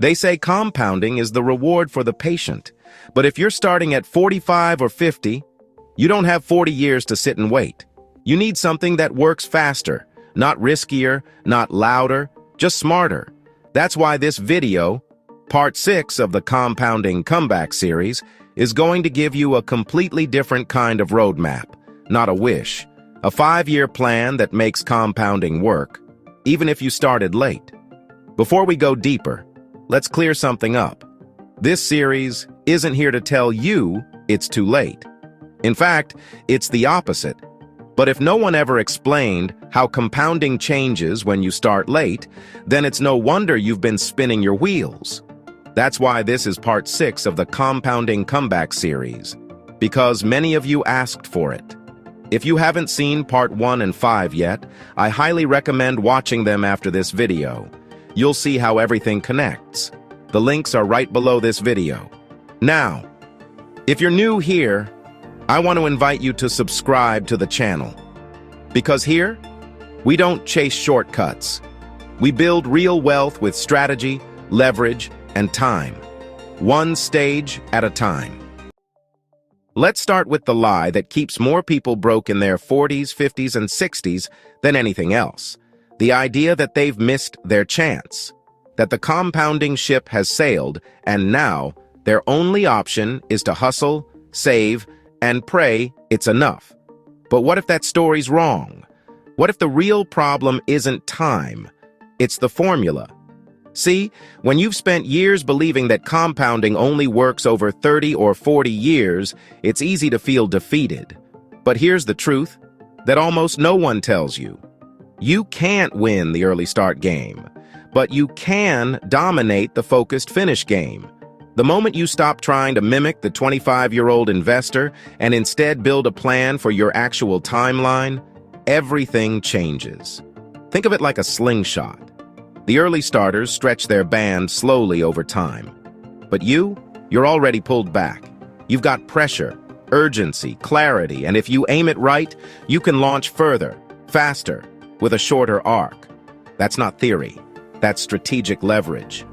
They say compounding is the reward for the patient. But if you're starting at 45 or 50, you don't have 40 years to sit and wait. You need something that works faster, not riskier, not louder, just smarter. That's why this video, part 6 of the Compounding Comeback series, is going to give you a completely different kind of roadmap, not a wish. A 5-year plan that makes compounding work, even if you started late. Before we go deeper, let's clear something up. This series isn't here to tell you it's too late. In fact, it's the opposite. But if no one ever explained how compounding changes when you start late, then it's no wonder you've been spinning your wheels. That's why this is part 6 of the Compounding Comeback series, because many of you asked for it. If you haven't seen part 1 and 5 yet, I highly recommend watching them after this video. You'll see how everything connects. The links are right below this video. Now, if you're new here, I want to invite you to subscribe to the channel. Because here, we don't chase shortcuts. We build real wealth with strategy, leverage, and time. One stage at a time. Let's start with the lie that keeps more people broke in their 40s, 50s, and 60s than anything else. The idea that they've missed their chance, that the compounding ship has sailed, and now their only option is to hustle, save, and pray it's enough. But what if that story's wrong? What if the real problem isn't time? It's the formula. See, when you've spent years believing that compounding only works over 30 or 40 years, it's easy to feel defeated. But here's the truth that almost no one tells you. You can't win the early start game, but you can dominate the focused finish game. The moment you stop trying to mimic the 25-year-old investor and instead build a plan for your actual timeline, everything changes. Think of it like a slingshot. The early starters stretch their band slowly over time. But you're already pulled back. You've got pressure, urgency, clarity, and if you aim it right, you can launch further, faster, with a shorter arc. That's not theory. That's strategic leverage.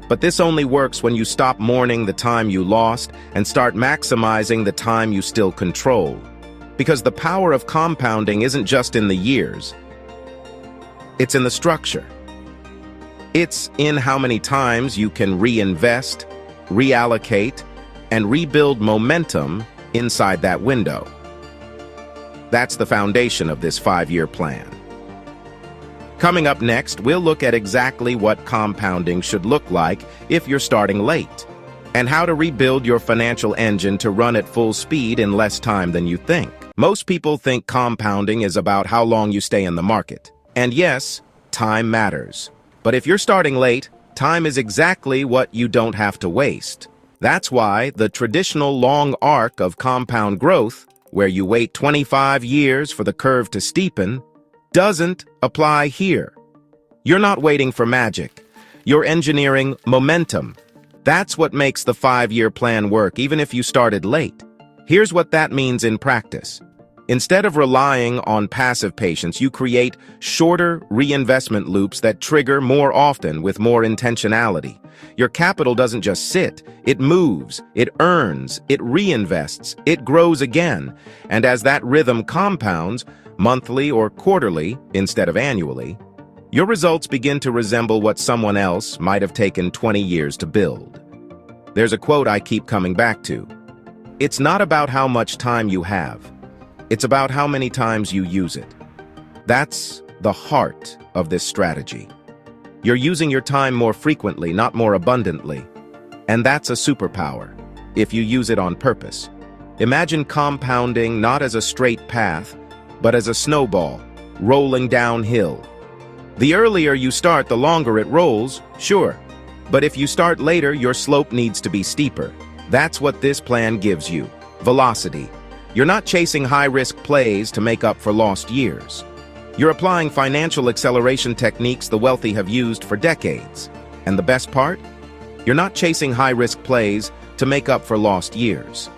But this only works when you stop mourning the time you lost and start maximizing the time you still control. Because the power of compounding isn't just in the years. It's in the structure. It's in how many times you can reinvest, reallocate, and rebuild momentum inside that window. That's the foundation of this 5-year plan. Coming up next, we'll look at exactly what compounding should look like if you're starting late, and how to rebuild your financial engine to run at full speed in less time than you think. Most people think compounding is about how long you stay in the market. And yes, time matters. But if you're starting late, time is exactly what you don't have to waste. That's why the traditional long arc of compound growth, where you wait 25 years for the curve to steepen, doesn't apply here. You're not waiting for magic. You're engineering momentum. That's what makes the 5-year plan work, even if you started late. Here's what that means in practice. Instead of relying on passive patience, you create shorter reinvestment loops that trigger more often with more intentionality. Your capital doesn't just sit, it moves, it earns, it reinvests, it grows again. And as that rhythm compounds, monthly or quarterly instead of annually, your results begin to resemble what someone else might have taken 20 years to build. There's a quote I keep coming back to. It's not about how much time you have. It's about how many times you use it. That's the heart of this strategy. You're using your time more frequently, not more abundantly. And that's a superpower, if you use it on purpose. Imagine compounding not as a straight path, but as a snowball, rolling downhill. The earlier you start, the longer it rolls, sure. But if you start later, your slope needs to be steeper. That's what this plan gives you. Velocity. You're not chasing high-risk plays to make up for lost years. You're applying financial acceleration techniques the wealthy have used for decades. And the best part? You're not chasing high-risk plays to make up for lost years.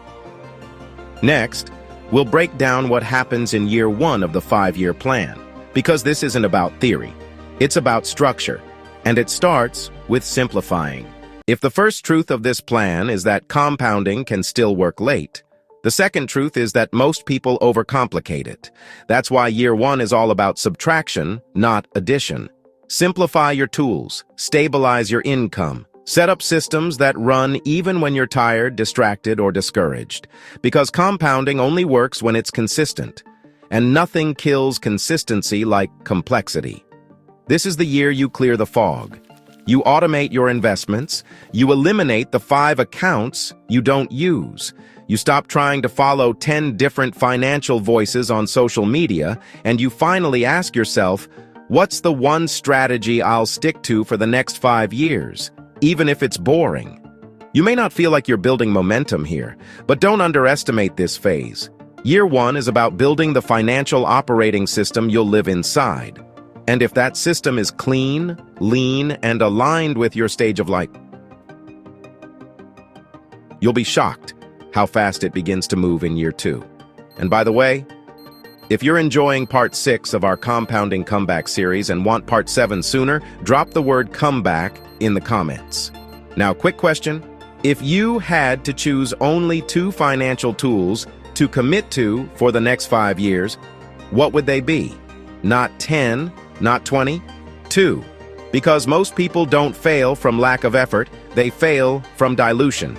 Next, we'll break down what happens in year 1 of the 5-year plan, because this isn't about theory. It's about structure, and it starts with simplifying. If the first truth of this plan is that compounding can still work late, the second truth is that most people overcomplicate it. That's why year one is all about subtraction, not addition. Simplify your tools, stabilize your income, set up systems that run even when you're tired, distracted, or discouraged. Because compounding only works when it's consistent. And nothing kills consistency like complexity. This is the year you clear the fog. You automate your investments. You eliminate the 5 accounts you don't use. You stop trying to follow 10 different financial voices on social media, and you finally ask yourself, what's the one strategy I'll stick to for the next 5 years, even if it's boring? You may not feel like you're building momentum here, but don't underestimate this phase. Year one is about building the financial operating system you'll live inside. And if that system is clean, lean, and aligned with your stage of life, you'll be shocked how fast it begins to move in year two. And by the way, if you're enjoying part 6 of our Compounding Comeback series and want part 7 sooner, drop the word comeback in the comments. Now, quick question. If you had to choose only 2 financial tools to commit to for the next 5 years, what would they be? Not 10, not 20, 2. Because most people don't fail from lack of effort, they fail from dilution.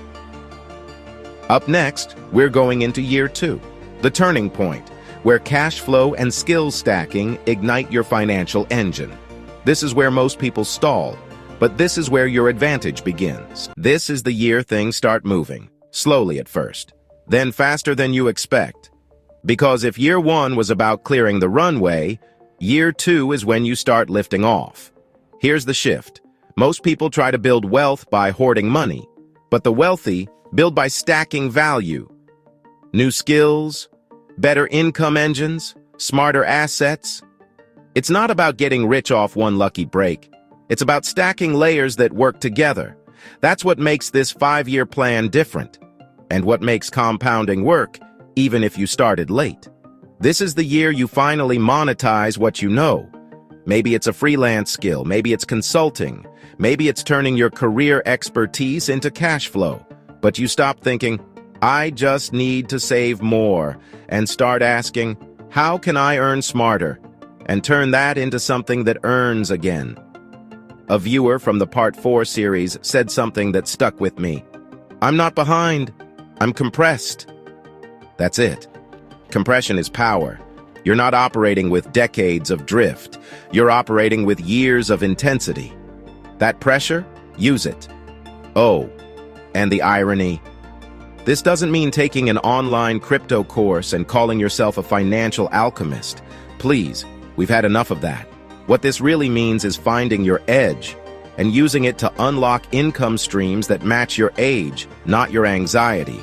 Up next, we're going into year 2, the turning point, where cash flow and skill stacking ignite your financial engine. This is where most people stall, but this is where your advantage begins. This is the year things start moving, slowly at first, then faster than you expect. Because if year 1 was about clearing the runway, year 2 is when you start lifting off. Here's the shift. Most people try to build wealth by hoarding money, but the wealthy build by stacking value. New skills, better income engines, smarter assets. It's not about getting rich off one lucky break. It's about stacking layers that work together. That's what makes this 5-year plan different, and what makes compounding work, even if you started late. This is the year you finally monetize what you know. Maybe it's a freelance skill, maybe it's consulting, maybe it's turning your career expertise into cash flow. But you stop thinking, I just need to save more, and start asking, how can I earn smarter? And turn that into something that earns again. A viewer from the Part 4 series said something that stuck with me. I'm not behind, I'm compressed. That's it. Compression is power. You're not operating with decades of drift. You're operating with years of intensity. That pressure, use it. Oh, and the irony. This doesn't mean taking an online crypto course and calling yourself a financial alchemist. Please, we've had enough of that. What this really means is finding your edge and using it to unlock income streams that match your age, not your anxiety.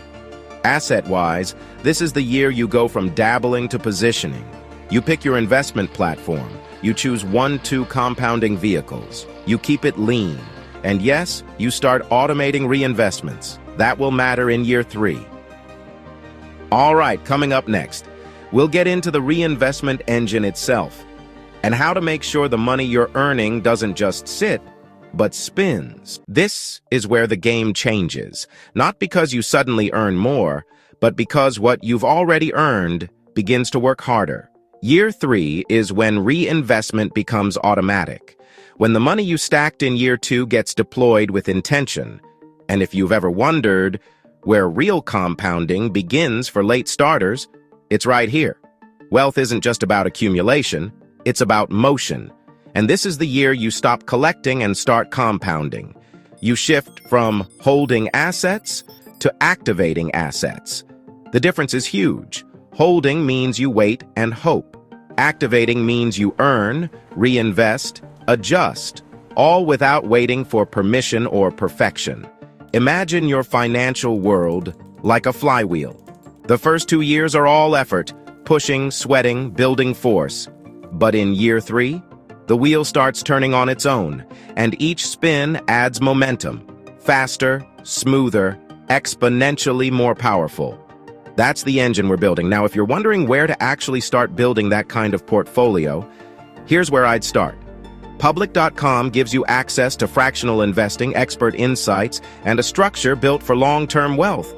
Asset-wise, this is the year you go from dabbling to positioning. You pick your investment platform. You choose 1-2 compounding vehicles. You keep it lean. And yes, you start automating reinvestments. That will matter in year 3. All right, coming up next, we'll get into the reinvestment engine itself and how to make sure the money you're earning doesn't just sit, but spins. This is where the game changes, not because you suddenly earn more, but because what you've already earned begins to work harder. Year 3 is when reinvestment becomes automatic, when the money you stacked in year 2 gets deployed with intention. And if you've ever wondered where real compounding begins for late starters, it's right here. Wealth isn't just about accumulation, it's about motion. And this is the year you stop collecting and start compounding. You shift from holding assets to activating assets. The difference is huge. Holding means you wait and hope. Activating means you earn, reinvest, adjust, all without waiting for permission or perfection. Imagine your financial world like a flywheel. The first 2 years are all effort, pushing, sweating, building force. But in year 3, the wheel starts turning on its own, and each spin adds momentum. Faster, smoother, exponentially more powerful. That's the engine we're building. Now, if you're wondering where to actually start building that kind of portfolio, here's where I'd start. Public.com gives you access to fractional investing, expert insights, and a structure built for long-term wealth,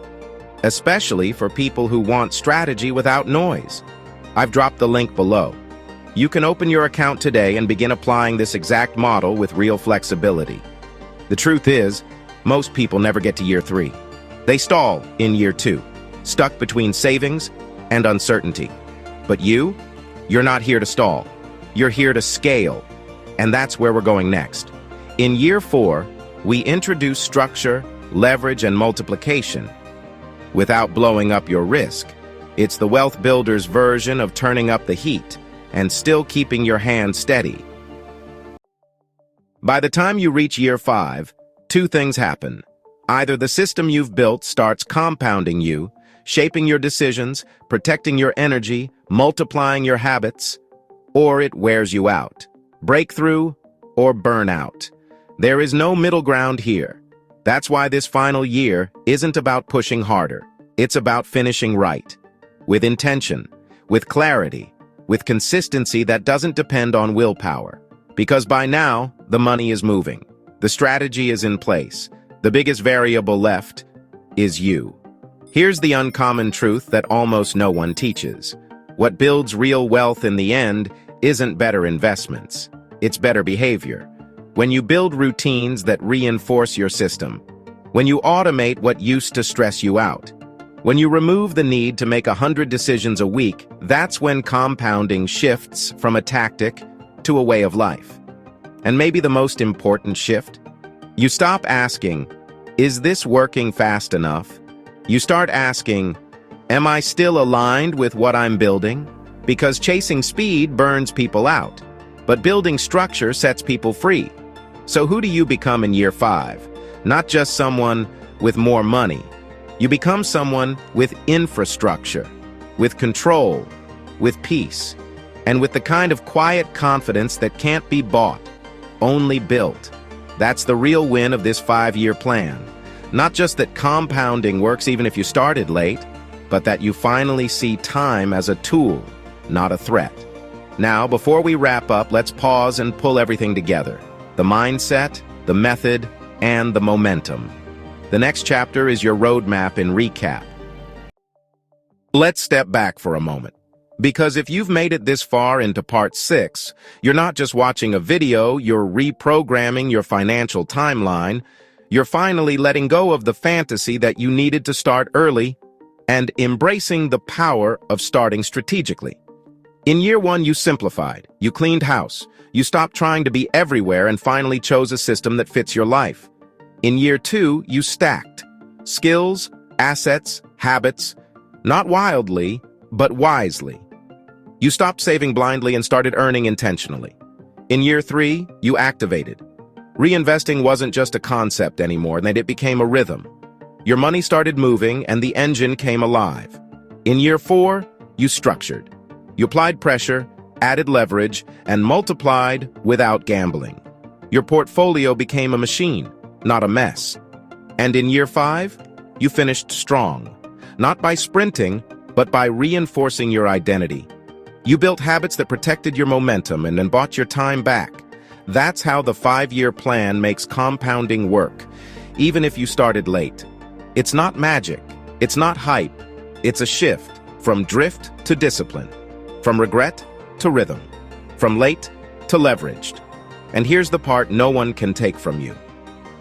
especially for people who want strategy without noise. I've dropped the link below. You can open your account today and begin applying this exact model with real flexibility. The truth is, most people never get to year 3. They stall in year 2, stuck between savings and uncertainty. But you're not here to stall. You're here to scale. And that's where we're going next. In year 4, we introduce structure, leverage, and multiplication without blowing up your risk. It's the wealth builder's version of turning up the heat and still keeping your hand steady. By the time you reach year 5, 2 things happen. Either the system you've built starts compounding you, shaping your decisions, protecting your energy, multiplying your habits, or it wears you out. Breakthrough or burnout. There is no middle ground here. That's why this final year isn't about pushing harder. It's about finishing right. With intention, with clarity, with consistency that doesn't depend on willpower. Because by now, the money is moving. The strategy is in place. The biggest variable left is you. Here's the uncommon truth that almost no one teaches. What builds real wealth in the end isn't better investments. It's better behavior. When you build routines that reinforce your system, when you automate what used to stress you out, when you remove the need to make 100 decisions a week, that's when compounding shifts from a tactic to a way of life. And maybe the most important shift? You stop asking, is this working fast enough? You start asking, am I still aligned with what I'm building? Because chasing speed burns people out, but building structure sets people free. So who do you become in year 5? Not just someone with more money. You become someone with infrastructure, with control, with peace, and with the kind of quiet confidence that can't be bought, only built. That's the real win of this 5-year plan. Not just that compounding works even if you started late, but that you finally see time as a tool, not a threat. Now, before we wrap up, let's pause and pull everything together. The mindset, the method, and the momentum. The next chapter is your roadmap in recap. Let's step back for a moment. Because if you've made it this far into part 6, you're not just watching a video, you're reprogramming your financial timeline. You're finally letting go of the fantasy that you needed to start early and embracing the power of starting strategically. In year 1, you simplified, you cleaned house, you stopped trying to be everywhere and finally chose a system that fits your life. In year 2, you stacked skills, assets, habits, not wildly, but wisely. You stopped saving blindly and started earning intentionally. In year 3, you activated. Reinvesting wasn't just a concept anymore, and it became a rhythm. Your money started moving and the engine came alive. In year 4, you structured. You applied pressure, added leverage, and multiplied without gambling. Your portfolio became a machine, not a mess. And in year 5, you finished strong, not by sprinting, but by reinforcing your identity. You built habits that protected your momentum and then bought your time back. That's how the 5-year plan makes compounding work, even if you started late. It's not magic. It's not hype. It's a shift from drift to discipline, from regret to rhythm, from late to leveraged. And here's the part no one can take from you.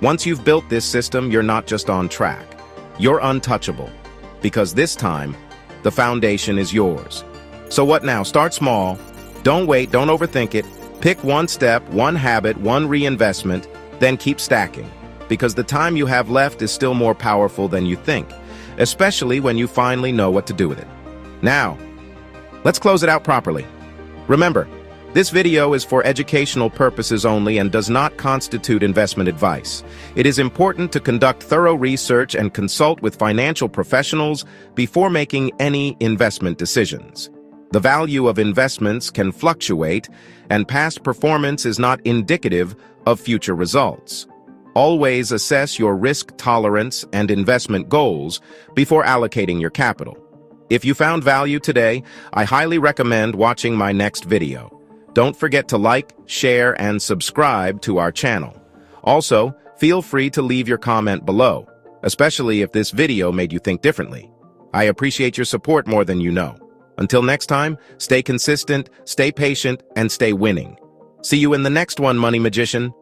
Once you've built this system, you're not just on track. You're untouchable, because this time, the foundation is yours. So what now? Start small. Don't wait. Don't overthink it. Pick one step, one habit, one reinvestment, then keep stacking. Because the time you have left is still more powerful than you think, especially when you finally know what to do with it. Now, let's close it out properly. Remember, this video is for educational purposes only and does not constitute investment advice. It is important to conduct thorough research and consult with financial professionals before making any investment decisions. The value of investments can fluctuate, and past performance is not indicative of future results. Always assess your risk tolerance and investment goals before allocating your capital. If you found value today, I highly recommend watching my next video. Don't forget to like, share, and subscribe to our channel. Also, feel free to leave your comment below, especially if this video made you think differently. I appreciate your support more than you know. Until next time, stay consistent, stay patient, and stay winning. See you in the next one, Money Magician.